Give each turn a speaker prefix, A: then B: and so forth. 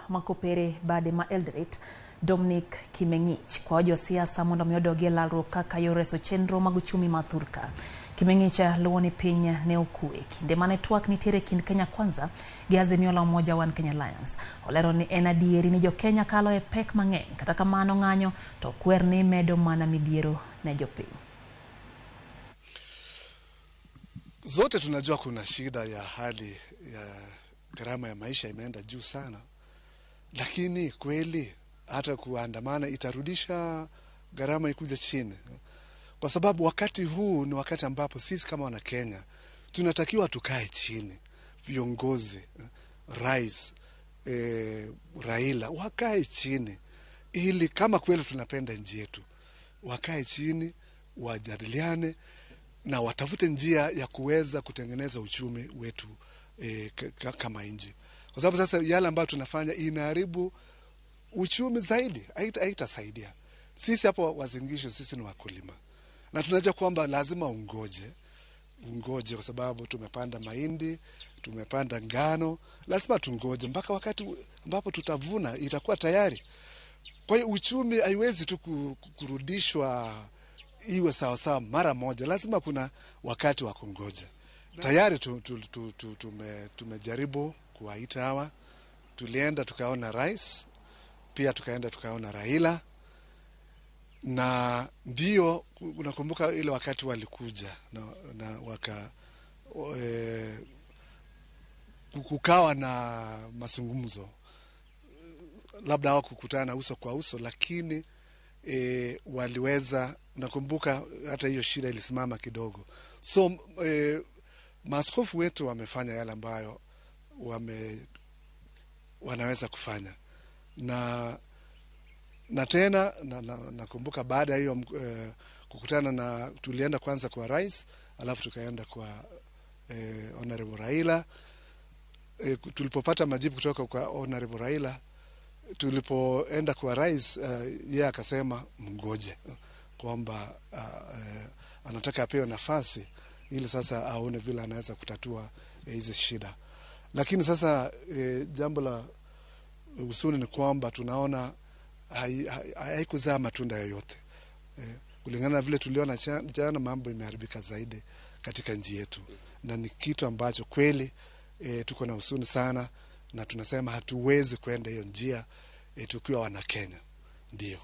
A: Makopere bade ma Eldoret Dominic Kimengich kwa wajo siasa mondo miodo gela kaka yoreso chenro maguchumi mathurka. Kimengicha luoni pinya ne okue kinde mane twak nitiere kind Kenya Kwanza gi Azimio la Umoja One Kenya Alliance. Olero ni en adieri ni jo Kenya kalo e pek mang'eny kata kamano ng'anyo to kwer ni medo mana midhiero ne jopiny.
B: Zote tunajua kuna shida ya hali ya gharama ya maisha imeenda juu sana, lakini kweli hata kuandamana itarudisha gharama ikuja chini, kwa sababu wakati huu ni wakati ambapo sisi kama wana Kenya tunatakiwa tukae chini, viongozi, rais, Raila wakae chini, ili kama kweli tunapenda nchi yetu wakae chini, wajadiliane na watafute njia ya kuweza kutengeneza uchumi wetu kama nchi. Kwa sababu sasa yale ambayo tunafanya inaharibu uchumi zaidi, haitasaidia. Sisi hapo Wazingisho sisi ni wakulima. Na tunajua kwamba lazima ungoje kwa sababu tumepanda mahindi, tumepanda ngano, lazima tungoje mpaka wakati ambapo tutavuna itakuwa tayari. Kwa hiyo uchumi haiwezi tu kurudishwa iwe sawa sawa mara moja, lazima kuna wakati wa kungoja. Tayari tumejaribu kuwaita hawa, tulienda tukaona rais, pia tukaenda tukaona Raila, na ndio unakumbuka ile wakati walikuja na kukawa na mazungumzo, labda hawakukutana uso kwa uso, lakini waliweza, nakumbuka hata hiyo shida ilisimama kidogo. So maaskofu wetu wamefanya yale ambayo wanaweza kufanya, na tena nakumbuka baada ya hiyo kukutana na tulienda kwanza kwa rais, alafu tukaenda kwa Honorable Raila. Tulipopata majibu kutoka kwa Honorable Raila, tulipoenda kwa rais, yeye akasema mngoje, kwamba anataka apewe nafasi ili sasa aone vile anaweza kutatua hizi shida. Lakini sasa jambo la usuni ni kwamba tunaona haikuzaa matunda yoyote. Kulingana na vile tuliona jana, mambo imeharibika zaidi katika nchi yetu, na ni kitu ambacho kweli tuko na usuni sana, na tunasema hatuwezi kwenda hiyo njia tukiwa wana Kenya. Ndio.